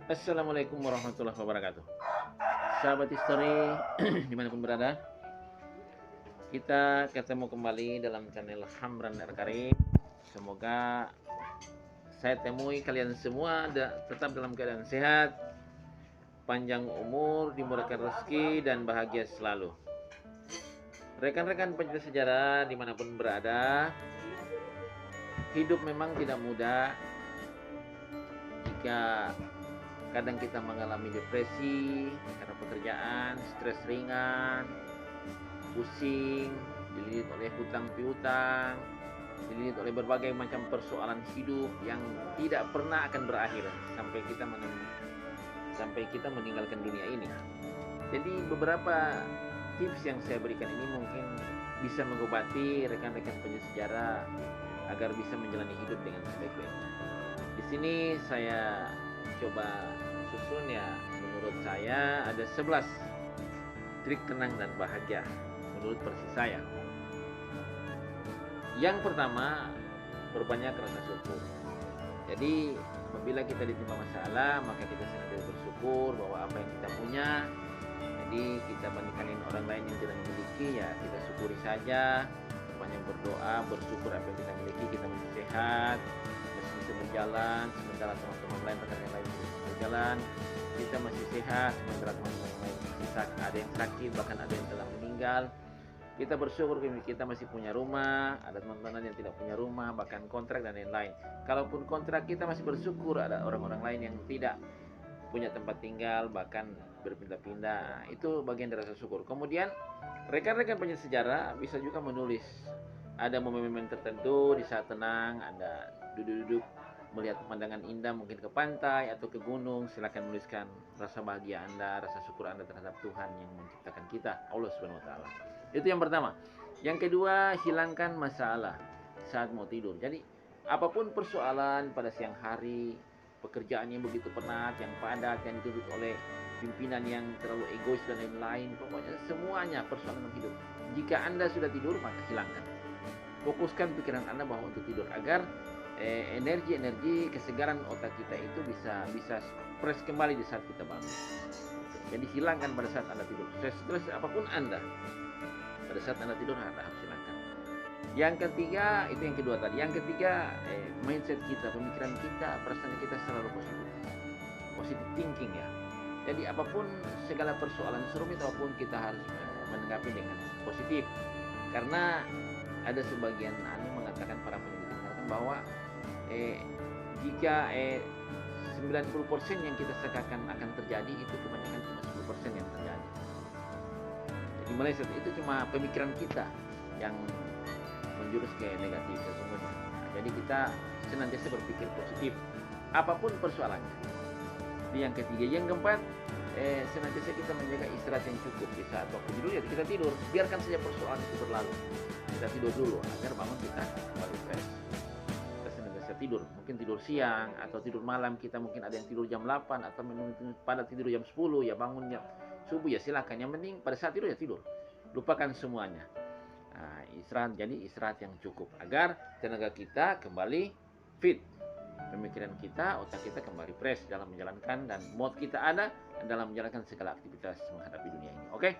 Assalamualaikum warahmatullahi wabarakatuh. Sahabat history dimanapun berada, kita ketemu kembali dalam channel Hamran Karim. Semoga saya temui kalian semua tetap dalam keadaan sehat, panjang umur, dimurahkan rezeki, dan bahagia selalu. Rekan-rekan pencinta sejarah dimanapun berada, hidup memang tidak mudah. Jika kadang kita mengalami depresi karena pekerjaan, stres ringan, pusing, dililit oleh hutang piutang, dililit oleh berbagai macam persoalan hidup yang tidak pernah akan berakhir sampai kita meninggalkan dunia ini. Jadi beberapa tips yang saya berikan ini mungkin bisa mengobati rekan-rekan penyejarah agar bisa menjalani hidup dengan sebaik-baiknya. Di sini saya coba susun ya, menurut saya ada 11 trik tenang dan bahagia menurut versi saya. Yang pertama, berbanyak rasa syukur. Jadi apabila kita ditimpa masalah, maka kita senantiasa bersyukur bahwa apa yang kita punya. Jadi kita bandingkan orang lain yang tidak memiliki, ya kita syukuri saja. Banyak berdoa, bersyukur apa yang kita miliki, kita masih sehat, masih bisa berjalan, sementara teman-teman lain, rekan lain berjalan, kita masih sehat, sementara teman-teman lain ada yang sakit, bahkan ada yang telah meninggal. Kita bersyukur kita masih punya rumah, ada teman-teman yang tidak punya rumah, bahkan kontrak dan lain-lain. Kalaupun kontrak, kita masih bersyukur ada orang-orang lain yang tidak punya tempat tinggal, bahkan berpindah-pindah. Itu bagian dari rasa syukur. Kemudian rekan-rekan penyejarah bisa juga menulis. Ada momen-momen tertentu di saat tenang, Anda duduk-duduk melihat pemandangan indah, mungkin ke pantai atau ke gunung. Silakan menuliskan rasa bahagia Anda, rasa syukur Anda terhadap Tuhan yang menciptakan kita, Allah Subhanahu wa taala. Itu yang pertama. Yang kedua, hilangkan masalah saat mau tidur. Jadi apapun persoalan pada siang hari, pekerjaan yang begitu penat, yang padat, yang dituntut oleh pimpinan yang terlalu egois dan lain-lain, pokoknya semuanya persoalan hidup. Jika Anda sudah tidur, maka hilangkan. Fokuskan pikiran Anda bahwa untuk tidur agar energi-energi kesegaran otak kita itu bisa fresh kembali di saat kita bangun. Jadi hilangkan pada saat Anda tidur. Stres apapun Anda, pada saat Anda tidur Anda harus hilangkan. Yang ketiga, itu yang kedua tadi. Yang ketiga, mindset kita, pemikiran kita, perasaan kita selalu positif. Positive thinking ya. Jadi apapun segala persoalan serumit apapun kita harus menanggapi dengan positif. Karena ada sebagian mengatakan, para peneliti mengatakan bahwa jika 90% yang kita sangkakan akan terjadi, itu kebanyakan cuma 10% yang terjadi. Jadi meleset itu cuma pemikiran kita yang menjurus ke negatif sesungguhnya. Jadi kita senantiasa berpikir positif apapun persoalannya. Itu yang ketiga. Yang keempat, senantiasa kita menjaga istirahat yang cukup. Di saat waktu tidur ya kita tidur, biarkan saja persoalan itu berlalu. Kita tidur dulu agar bangun kita kembali fresh. Kita senantiasa tidur, mungkin tidur siang atau tidur malam. Kita mungkin ada yang tidur jam 8 atau pada tidur jam 10, ya bangunnya subuh, ya silakan. Yang penting pada saat tidur ya tidur, lupakan semuanya. Nah, istirahat, jadi istirahat yang cukup agar tenaga kita kembali fit, pemikiran kita, otak kita kembali fresh dalam menjalankan, dan mood kita ada dalam menjalankan segala aktivitas menghadapi dunia ini. Oke.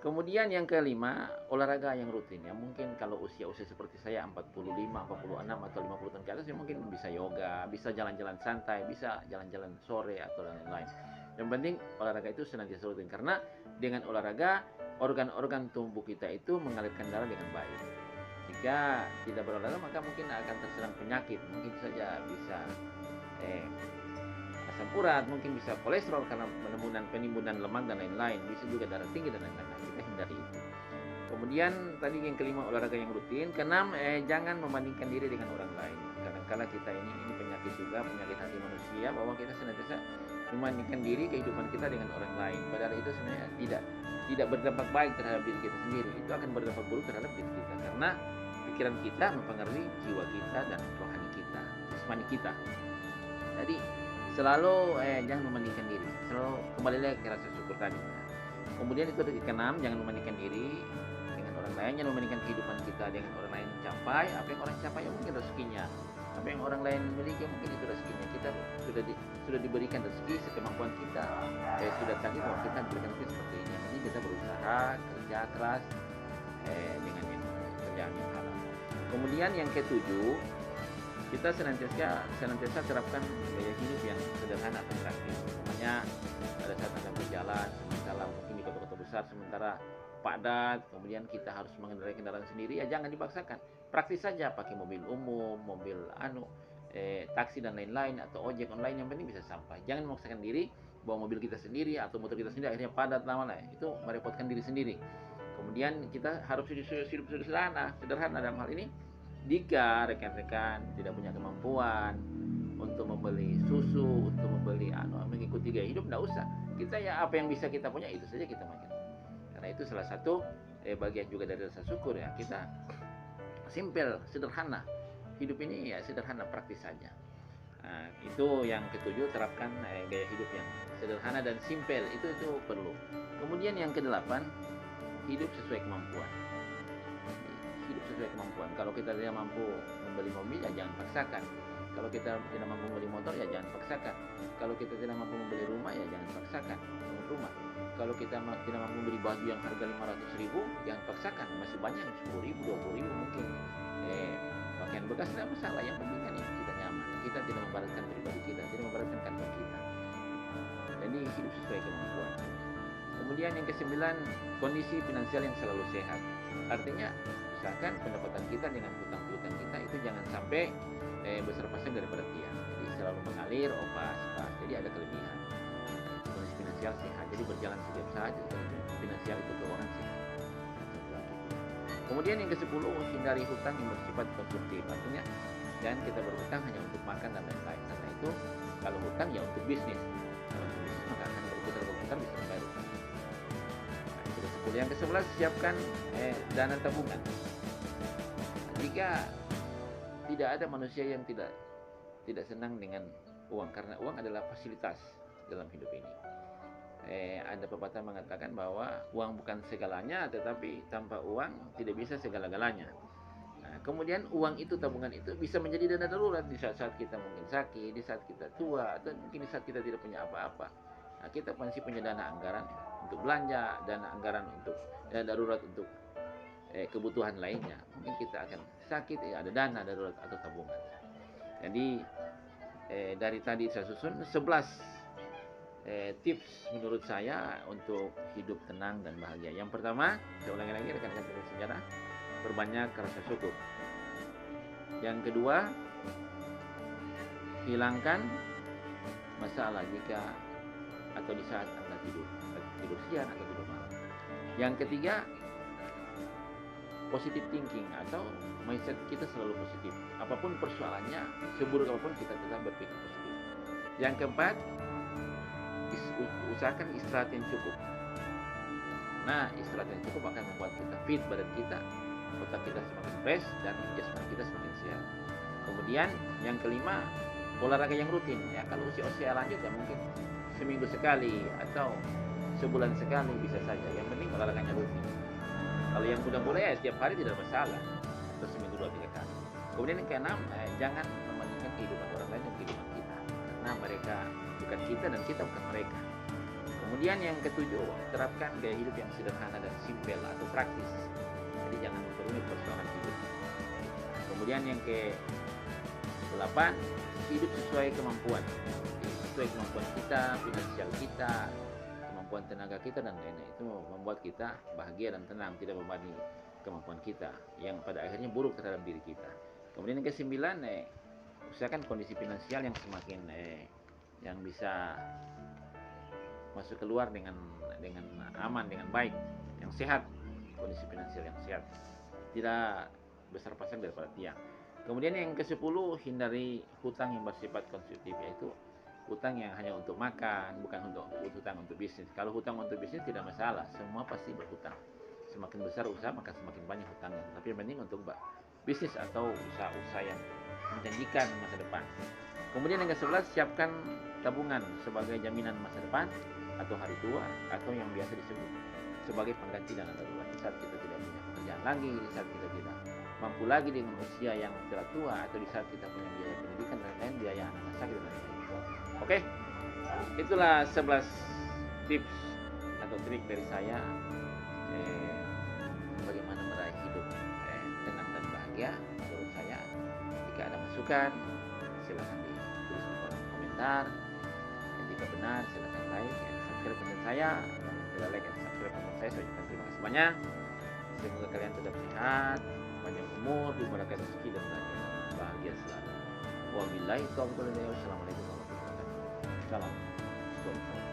Kemudian yang kelima, olahraga yang rutin. Ya mungkin kalau usia-usia seperti saya 45, 46 atau 50 tahun ke atas, ya mungkin bisa yoga, bisa jalan-jalan santai, bisa jalan-jalan sore atau lain-lain. Yang penting olahraga itu senantiasa rutin, karena dengan olahraga organ-organ tubuh kita itu mengalirkan darah dengan baik. Jika tidak berolahraga, maka mungkin akan terserang penyakit. Mungkin saja bisa asam urat, mungkin bisa kolesterol karena penimbunan lemak dan lain-lain. Bisa juga darah tinggi dan lain-lain. Nah, kita hindari itu. Kemudian tadi yang kelima, olahraga yang rutin. Keenam, jangan membandingkan diri dengan orang lain. Kadang-kadang kita ini penyakit juga, penyakit hati manusia, bahwa kita senantiasa membandingkan diri kehidupan kita dengan orang lain. Padahal itu sebenarnya tidak berdampak baik terhadap diri kita sendiri. Itu akan berdampak buruk terhadap diri kita, karena pikiran kita mempengaruhi jiwa kita dan rohani kita, jasmani kita. Jadi selalu jangan membandingkan diri, selalu kembali lagi ke rasa syukur tadi. Kemudian itu keenam, jangan membandingkan diri dengan orang lain, jangan membandingkan kehidupan kita dengan orang lain. Capai apa yang orang capai, ya mungkin rezekinya Apa yang orang lain miliki mungkin itu rezekinya. Kita sudah diberikan rezeki sekemampuan kita. Sudah tadi bahwa kita diberikan rezeki seperti ini. Yang penting kita berusaha, kerja keras dengan kerjaan yang halal. Kemudian yang ketujuh, kita senantiasa terapkan gaya hidup yang sederhana atau praktis. Makanya pada saat Anda berjalan, sementara mungkin di kota-kota besar sementara padat, kemudian kita harus mengendarai kendaraan sendiri, ya jangan dipaksakan. Praktis saja, pakai mobil umum, mobil taksi dan lain-lain, atau ojek online, yang penting bisa sampai. Jangan memaksakan diri bawa mobil kita sendiri atau motor kita sendiri, akhirnya padat lama-lama, itu merepotkan diri sendiri. Kemudian kita harus hidup sederhana dalam hal ini. Jika rekan-rekan tidak punya kemampuan untuk membeli susu, untuk membeli mengikuti gaya hidup, tidak usah. Kita ya apa yang bisa kita punya itu saja kita makan. Karena itu salah satu bagian juga dari rasa syukur ya. Kita simple, sederhana. Hidup ini ya sederhana, praktis saja. Nah, itu yang ketujuh, terapkan gaya hidup yang sederhana dan simple. Itu perlu. Kemudian yang kedelapan, hidup sesuai kemampuan. Hidup sesuai kemampuan. Kalau kita tidak mampu membeli mobil, ya jangan paksakan. Kalau kita tidak mampu membeli motor, ya jangan paksakan. Kalau kita tidak mampu membeli rumah, ya jangan paksakan rumah. Kalau kita tidak mampu membeli baju yang harga 500.000, jangan paksakan. Masih banyak 10.000, 20.000 mungkin. Pakaian bekas tidak masalah. Yang penting kan kita nyaman. Kita tidak membaratkan pribadi kita, tidak membaratkan kantong kita. Jadi hidup sesuai kemampuan. Kemudian yang kesembilan, kondisi finansial yang selalu sehat. Artinya, usahakan pendapatan kita dengan hutang-hutang kita itu jangan sampai besar pasang daripada tiang. Jadi selalu mengalir, pas. Jadi ada kelebihan. Kondisi finansial sehat. Jadi berjalan setiap saat. Finansial itu keuangan sehat. Kemudian yang ke-10, hindari hutang yang bersifat konsumtif. Artinya, jangan kita berhutang hanya untuk makan dan lain-lain. Karena itu, kalau hutang ya untuk bisnis. Kalau untuk bisnis maka akan berputar bisa membayar hutang. Yang ke-11, siapkan dana tabungan. Jika tidak ada manusia yang tidak senang dengan uang, karena uang adalah fasilitas dalam hidup ini. Ada pepatah mengatakan bahwa uang bukan segalanya, tetapi tanpa uang tidak bisa segala-galanya. Nah, kemudian uang itu, tabungan itu bisa menjadi dana darurat di saat-saat kita mungkin sakit, di saat kita tua, atau mungkin di saat kita tidak punya apa-apa. Nah, kita pasti punya dana anggaran untuk belanja, dana anggaran untuk darurat untuk kebutuhan lainnya. Mungkin kita akan sakit, ada dana darurat atau tabungan. Jadi dari tadi saya susun 11 tips menurut saya untuk hidup tenang dan bahagia. Yang pertama, saya ulangi lagi rekan-rekan sejarah, perbanyak rasa syukur. Yang kedua, hilangkan masalah jika atau di saat Anda tidur siang atau tidur malam. Yang ketiga, positive thinking atau mindset kita selalu positif. Apapun persoalannya, seburuk apapun kita tetap berpikir positif. Yang keempat, usahakan istirahat yang cukup. Nah, istirahat yang cukup akan membuat kita fit, badan kita, otak kita semakin fresh, dan jasmani kita semakin sehat. Kemudian yang kelima, olahraga yang rutin. Ya, kalau usia lanjut ya mungkin seminggu sekali atau sebulan sekali bisa saja. Yang penting olahraganya rutin. Kalau yang sudah mulai ya setiap hari tidak masalah, atau seminggu 2-3 kali. Kemudian yang keenam, jangan membandingkan kehidupan orang lain dengan kehidupan kita, karena mereka bukan kita dan kita bukan mereka. Kemudian yang ketujuh, terapkan gaya hidup yang sederhana dan simpel atau praktis. Jadi jangan memperumit persoalan hidup. Kemudian yang ke-8, hidup sesuai kemampuan. Sesuai kemampuan kita, finansial kita, kemampuan tenaga kita dan lain-lain. Itu membuat kita bahagia dan tenang, tidak membebani kemampuan kita yang pada akhirnya buruk terhadap diri kita. Kemudian yang ke-9, usahakan kondisi finansial yang semakin yang bisa masuk keluar dengan aman, dengan baik, yang sehat, kondisi finansial yang sehat, tidak besar pasak daripada tiang. Kemudian yang ke-10, hindari hutang yang bersifat konsumtif, yaitu hutang yang hanya untuk makan, bukan untuk hutang untuk bisnis. Kalau hutang untuk bisnis tidak masalah, semua pasti berhutang. Semakin besar usaha maka semakin banyak hutangnya. Tapi yang penting untuk bisnis atau usaha-usaha yang menjanjikan masa depan. Kemudian yang ke-11, siapkan tabungan sebagai jaminan masa depan atau hari tua, atau yang biasa disebut sebagai pengganti dana darurat. Di saat kita tidak punya pekerjaan lagi, di saat kita tidak mampu lagi dengan usia yang telah tua, atau di saat kita punya biaya pendidikan dan lain-lain, biaya anak sakit dan lain-lain. Oke, itulah 11 tips atau trik dari saya bagaimana meraih hidup tenang dan bahagia. Menurut saya, jika ada masukan silahkan ditulis di kolom komentar, dan jika benar silahkan like dan subscribe konten saya. Dan tidak like dan subscribe konten saya, saya ucapkan terima kasih banyak. Semoga kalian tetap sehat, panjang umur, dimudahkan rezeki, dan bahagia selalu. Wabillahi taufiq wal hidayah. Wassalamualaikum warahmatullahi wabarakatuh. Salam.